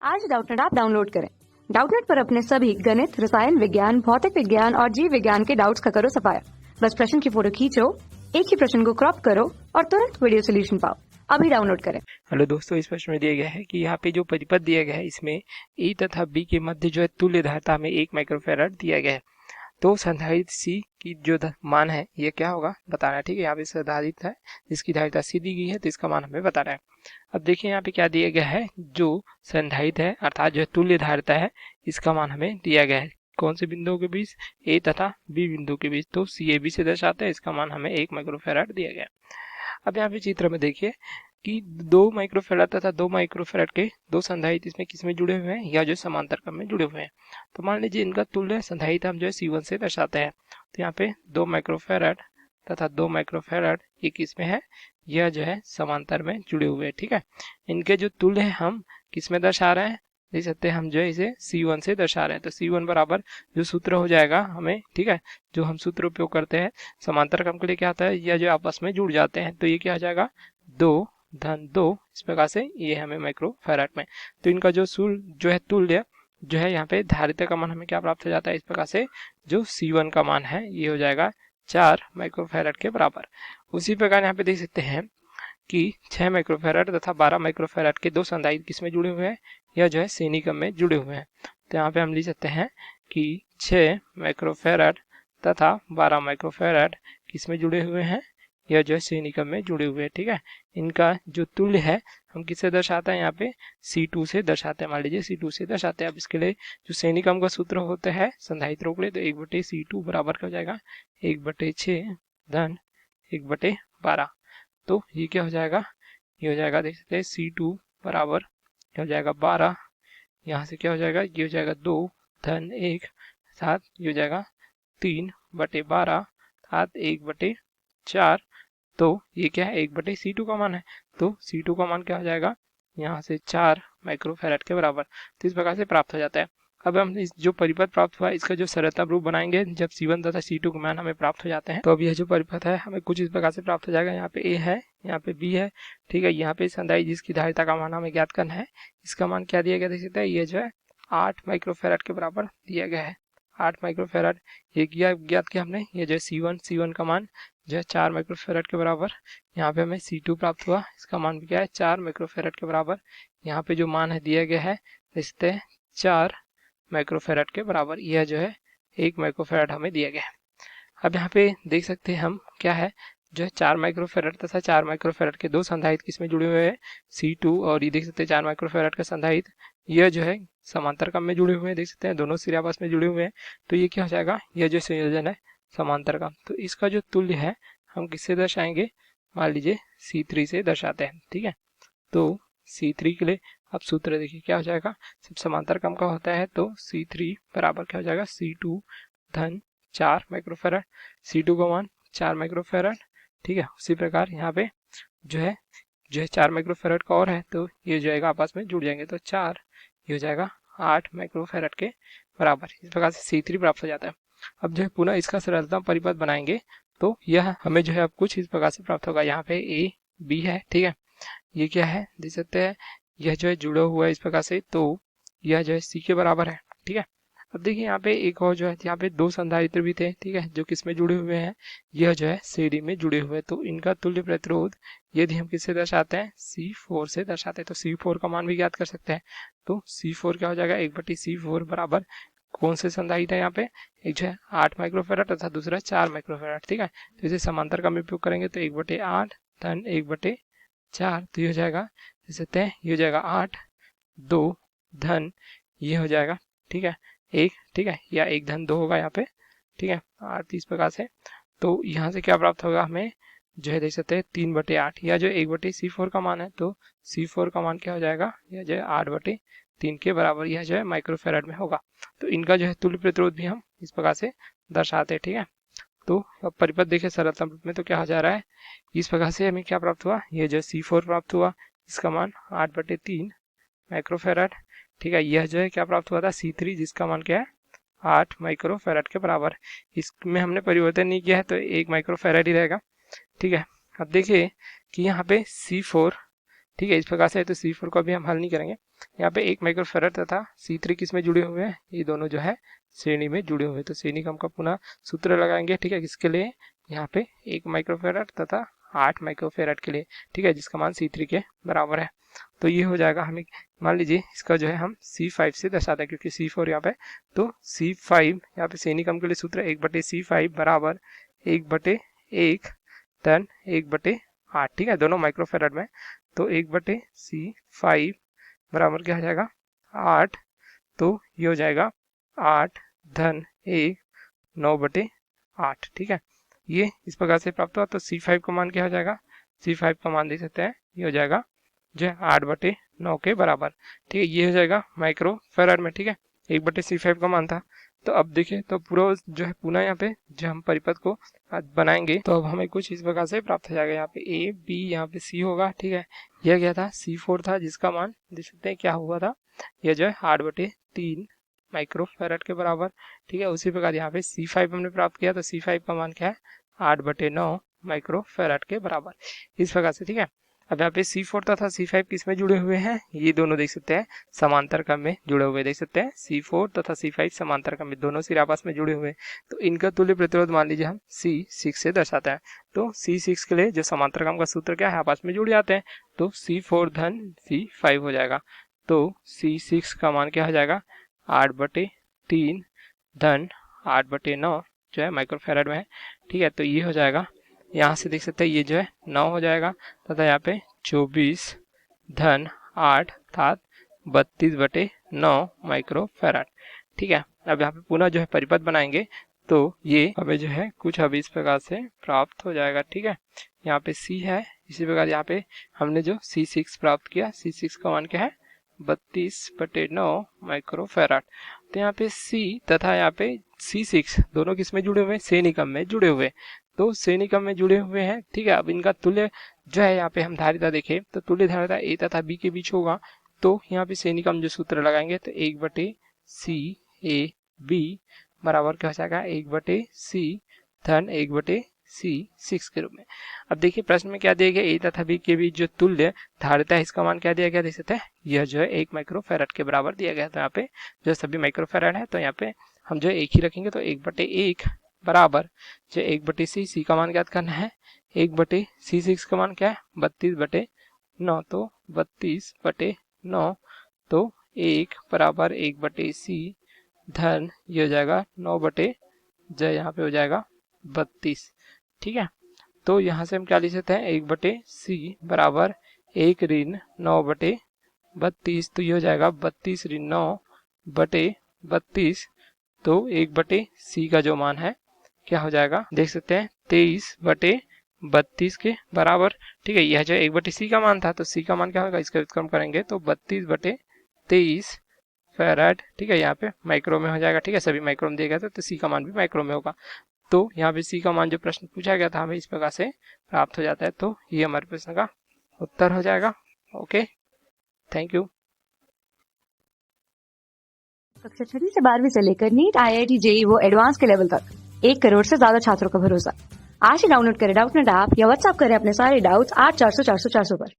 आज Doubtnut app download करें। Doubtnut पर अपने सभी गणित, रसायन विज्ञान, भौतिक विज्ञान और जीव विज्ञान के डाउट्स का करो सफाया। बस प्रश्न की फोटो खींचो, एक ही प्रश्न को क्रॉप करो और तुरंत वीडियो सोल्यूशन पाओ। अभी डाउनलोड करें। हेलो दोस्तों, इस प्रश्न में दिया गया है कि यहाँ पे जो परिपथ दिया गया है इसमें ए तथा बी के मध्य जो है तुल्य धारिता में 1 माइक्रोफैराड दिया गया है। तो संधारित्र सी की जो मान है ये क्या होगा बताना है। ठीक है, यहाँ पे संधारित्र है जिसकी धारिता सी दी गई है, तो इसका मान हमें बताना है। अब देखिए यहाँ पे क्या दिया गया है, जो संधारित्र है अर्थात जो तुल्य धारिता है इसका मान हमें दिया गया है। कौन से बिंदुओं के बीच? ए तथा बी बिंदु के बीच। तो सी ए बी से दर्शाते हैं, इसका मान हमें 1 माइक्रोफैराड दिया गया। अब यहाँ पे चित्र में देखिए कि 2 माइक्रोफैराड तथा 2 माइक्रोफैराड के दो संधारित्र इसमें किसमें जुड़े हुए हैं, या जो समांतर क्रम में जुड़े हुए हैं। तो मान लीजिए इनका तुल्य संधारित्र हम जो है C1 से दर्शाते हैं। तो यहाँ पे 2 माइक्रोफैराड तथा 2 माइक्रोफैराड ये किसमें है, यह जो है समांतर में जुड़े हुए हैं। ठीक है, इनके जो तुल्य है हम किसमें दर्शा रहे हैं, देख सकते हैं हम जो है इसे C1 से दर्शा रहे हैं। तो C1 बराबर जो सूत्र हो जाएगा हमें, ठीक है, जो हम सूत्र उपयोग करते हैं समांतर क्रम के लिए क्या होता है, या जो आपस में जुड़ जाते हैं, तो ये क्या हो जाएगा 2 धन 2, इस प्रकार से ये हमें माइक्रोफैराड में। तो इनका जो जो है तुल्य जो है यहाँ पे धारिता का मान हमें क्या प्राप्त हो जाता है, इस प्रकार से जो C1 का मान है ये हो जाएगा 4 माइक्रोफैराड के बराबर। उसी प्रकार यहाँ पे देख सकते हैं कि 6 माइक्रोफैराड तथा 12 माइक्रोफैराड के दो संधारित्र किसमें जुड़े हुए हैं, या जो है श्रेणी क्रम में जुड़े हुए हैं। तो यहाँ पे हम लिख सकते हैं कि 6 माइक्रोफैराड तथा 12 माइक्रोफैराड किसमें जुड़े हुए हैं, या जो है श्रेणी क्रम में जुड़े हुए हैं। ठीक है, इनका जो तुल्य है हम किससे दर्शाते हैं, यहाँ पे C2 से दर्शाते हैं। मान लीजिए C2 से दर्शाते हैं। अब इसके लिए जो श्रेणी क्रम का सूत्र होता है संधारित्रों के लिए, तो 1/C2 बराबर क्या हो जाएगा 1/6 धन 1/12। तो ये क्या हो जाएगा, ये हो जाएगा देख सकते हैं C2 बराबर क्या हो जाएगा 12, यहाँ से क्या हो जाएगा ये हो जाएगा 2 धन 1 साथ, ये हो जाएगा 3/12 अर्थात 1/4। तो ये क्या है 1/C2 का मान है। तो C2 का मान क्या हो जाएगा यहाँ से 4 माइक्रोफैराड के बराबर। तो इस प्रकार से प्राप्त हो जाता है। अब हम इस जो परिपथ प्राप्त हुआ इसका जो सरलतम रूप बनाएंगे जब C1 तथा C2 के मान हमें प्राप्त हो जाते हैं। तो अब यह जो परिपथ है हमें कुछ इस प्रकार से प्राप्त हो जाएगा। यहाँ पे A है, यहाँ पे B है, ठीक है। यहाँ पे संधारित्र जिसकी धारिता का मान हमें ज्ञात करना है, इसका मान क्या दिया गया देख सकते हैं, ये जो है 8 माइक्रोफैराड के बराबर दिया गया है। 8 माइक्रोफैराड ये ज्ञात किया हमने। ये जो है C1 का मान जो है 4 माइक्रोफैराड के बराबर। यहाँ पे हमें C2 प्राप्त हुआ, इसका मान भी क्या है 4 माइक्रोफैराड के बराबर। यहाँ पे जो मान है दिया गया है इससे 4 माइक्रोफैराड के बराबर, यह जो है 1 माइक्रोफैराड हमें दिया गया है। अब यहाँ पे देख सकते हैं हम क्या है, जो है 4 माइक्रोफैराड तथा 4 माइक्रोफैराड के दो संधारित्र किसमें जुड़े हुए हैं, C2। और ये देख सकते हैं 4 माइक्रोफैराड का संधारित्र यह जो है समांतर क्रम में जुड़े हुए हैं, देख सकते हैं दोनों सिरे आपस में जुड़े हुए हैं। तो ये क्या हो जाएगा, यह जो संयोजन है समांतर क्रम। तो इसका जो तुल्य है हम किससे दर्शाएंगे, मान लीजिए C3 से दर्शाते हैं। ठीक है, तो C3 के लिए अब सूत्र देखिए क्या हो जाएगा, जब समांतर क्रम का होता है तो C3 बराबर क्या हो जाएगा C2 धन 4 माइक्रोफैराड। C2 का मान 4 माइक्रोफैराड। ठीक है, उसी प्रकार यहाँ पे जो है 4 माइक्रोफैराड का और है, तो ये जो है आपस में जुड़ जाएंगे। तो 4 ये हो जाएगा 8 माइक्रोफैराड के बराबर। इस प्रकार से C3 प्राप्त हो जाता है। अब जो है पुनः इसका सरलतम परिपथ बनाएंगे तो यह हमें जो है अब कुछ इस प्रकार से प्राप्त होगा। यहाँ पे A B है, ठीक है, ये क्या है देख सकते हैं, यह जो है जुड़ा हुआ है इस प्रकार से, तो यह जो है C के बराबर है। ठीक है, अब देखिए यहाँ पे एक और जो है, यहाँ पे दो संधारित्र भी थे, ठीक है, जो किसमें जुड़े हुए हैं, यह जो है श्रेणी में जुड़े हुए हैं। तो इनका तुल्य प्रतिरोध यदि हम किससे दर्शाते हैं, C4 से दर्शाते हैं। तो C4 का मान भी ज्ञात कर सकते हैं। तो C4 क्या हो जाएगा 1/C4 बराबर कौन से संधारित्र है यहाँ पे, एक जो है 8 माइक्रोफैराड तथा दूसरा 4 माइक्रोफैराड। ठीक है, तो इसे समांतर का उपयोग करेंगे तो 1/8 धन 1/4, तो ये हो जाएगा देख सकते हैं, ये हो जाएगा 8 2 धन ये हो जाएगा, ठीक है 1, ठीक है, या 1 धन 2 होगा यहाँ पे। ठीक है, 8 इस प्रकार से। तो यहाँ से क्या प्राप्त होगा हमें, जो है देख सकते हैं 3/8, या जो 1/C4 का मान है, तो C4 का मान क्या हो जाएगा, यह जो है 8/3 के बराबर, यह जो है माइक्रोफैराड में होगा। तो इनका जो है तुल्य प्रतिरोध भी हम इस प्रकार से दर्शाते हैं। ठीक है, तो अब परिपथ देखें सरलतम रूप में तो क्या हो जा रहा है, इस प्रकार से हमें क्या प्राप्त हुआ, ये जो C4 प्राप्त हुआ, इसका मान 8/3 माइक्रोफैराड। ठीक है, यह जो है क्या प्राप्त हुआ था C3, जिसका मान क्या है 8 माइक्रोफैराड के बराबर। इसमें हमने परिवर्तन नहीं किया है तो 1 माइक्रोफैराड ही रहेगा। ठीक है, अब देखिए कि यहाँ पे C4 ठीक है, इस प्रकार से। तो C4 को अभी हम हल नहीं करेंगे। यहाँ पे 1 माइक्रोफेराड तथा C3 किस में जुड़े हुए हैं, ये दोनों जो है श्रेणी में जुड़े हुए हैं। तो श्रेणी क्रम का पुनः सूत्र लगाएंगे, ठीक है, किसके लिए, यहाँ पे 1 माइक्रोफेराड तथा 8 माइक्रोफेराड के लिए, ठीक है, जिसका मान C3 के बराबर है। तो ये हो जाएगा, हमें मान लीजिए इसका जो है हम C5 से दर्शाते हैं, क्योंकि C4 यहाँ पे, तो C5 यहाँ पे श्रेणी क्रम के लिए सूत्र 1/C5 बराबर 1/1 धन 1/8, ठीक है, दोनों माइक्रोफेराड में। तो 1/C5 बराबर क्या हो जाएगा, 8। तो ये हो जाएगा 8 धन 1 9/8, ठीक है, ये इस प्रकार से प्राप्त हुआ। तो C5 का मान क्या हो जाएगा, C5 का मान देख सकते हैं, ये हो जाएगा जो है 8/9 के बराबर, ठीक है, ये हो जाएगा माइक्रोफेराड में, ठीक है, 1/C5 का मान था। तो अब देखिए, तो पूरा जो है पुनः यहाँ पे जो हम परिपथ को बनाएंगे, तो अब हमें कुछ इस प्रकार से प्राप्त हो जाएगा। यहाँ पे A B यहाँ पे C होगा, ठीक है, यह क्या था, C4 था, जिसका मान देख सकते हैं क्या हुआ था, यह जो है 8/3 माइक्रोफेराड के बराबर, ठीक है। उसी प्रकार यहाँ पे C5 हमने प्राप्त किया, तो C5 का मान क्या है, 8/9 माइक्रोफेराड के बराबर, इस प्रकार से, ठीक है। अब यहाँ पे C4 तथा C5 किस में जुड़े हुए हैं, ये दोनों देख सकते हैं समांतर क्रम में जुड़े हुए, देख सकते हैं C4 तथा C5 समांतर क्रम में, दोनों सिरे आपस में जुड़े हुए हैं। तो इनका तुल्य प्रतिरोध मान लीजिए हम C6 से दर्शाते हैं। तो C6 के लिए जो समांतर क्रम का सूत्र क्या है, आपस में जुड़ जाते हैं, तो C4 धन C5 हो जाएगा। तो C6 का मान क्या हो जाएगा, 8/3 धन 8/9 जो है माइक्रोफेराड में है, ठीक है। तो ये हो जाएगा, यहाँ से देख सकते हैं ये जो है 9 हो जाएगा, तथा यहाँ पे 24 धन 8 अर्थात 32/9 माइक्रोफेराड, ठीक है। अब यहाँ पे पुनः जो है परिपथ बनाएंगे, तो ये हमें जो है कुछ अभी इस प्रकार से प्राप्त हो जाएगा, ठीक है। यहाँ पे C है, इसी प्रकार यहाँ पे हमने जो C6 प्राप्त किया, C6 का मान क्या है, 32/9 माइक्रोफेराड। तो यहाँ पे C तथा यहाँ पे C6 दोनों किस में जुड़े हुए हैं, श्रेणी क्रम में जुड़े हुए, तो श्रेणी क्रम में जुड़े हुए हैं, ठीक है। अब इनका तुल्य जो है, यहाँ पे हम धारिता देखें तो तुल्य धारिता A तथा B के बीच होगा। तो यहाँ पे श्रेणी क्रम जो सूत्र लगाएंगे, तो 1/CAB बराबर क्या हो जाएगा, 1/C धन 1/C6 के रूप में। अब देखिए प्रश्न में क्या दिया गया, A तथा B के बीच जो तुल्य धारिता है, इसका मान क्या दिया गया, देख सकते हैं, यह जो है 1 माइक्रोफेराड के बराबर दिया गया। तो यहाँ पे जो सभी माइक्रोफेराड है, तो यहाँ पे हम जो एक ही रखेंगे, तो 1/1 बराबर जो 1/C का मान ज्ञात करना है, 1/C6 का मान क्या है, 32/9, तो 32/9, तो 1 बराबर 1/C धन ये हो जाएगा 9 जो यहाँ पे हो जाएगा 32, ठीक है। तो यहाँ से हम क्या लिख सकते हैं, 1/C बराबर 1 ऋण 9/32, तो ये हो जाएगा 32 ऋण 9/32। तो 1/C का जो मान है क्या हो जाएगा, देख सकते हैं 23/32 के बराबर, ठीक है। यह जो 1/C का मान था, तो C का मान क्या होगा, इसका व्युत्क्रम करेंगे तो 32/23 फेराड, ठीक है, यहाँ पे माइक्रो में हो जाएगा, ठीक है, सभी माइक्रो में दिया गया था, तो C का मान भी माइक्रो में होगा। तो यहाँ पे C का मान जो प्रश्न पूछा गया था, हमें इस प्रकार से प्राप्त हो जाता है। तो ये हमारे प्रश्न का उत्तर हो जाएगा। Okay, thank you. कक्षा 6वीं से 12वीं से लेकर नीट, IIT, JEE वो एडवांस के लेवल तक 1 करोड़ से ज्यादा छात्रों का भरोसा। आज ही डाउनलोड करें डाउटनेट ऐप या व्हाट्सएप करें अपने सारे डाउट्स 8400 400 400 पर।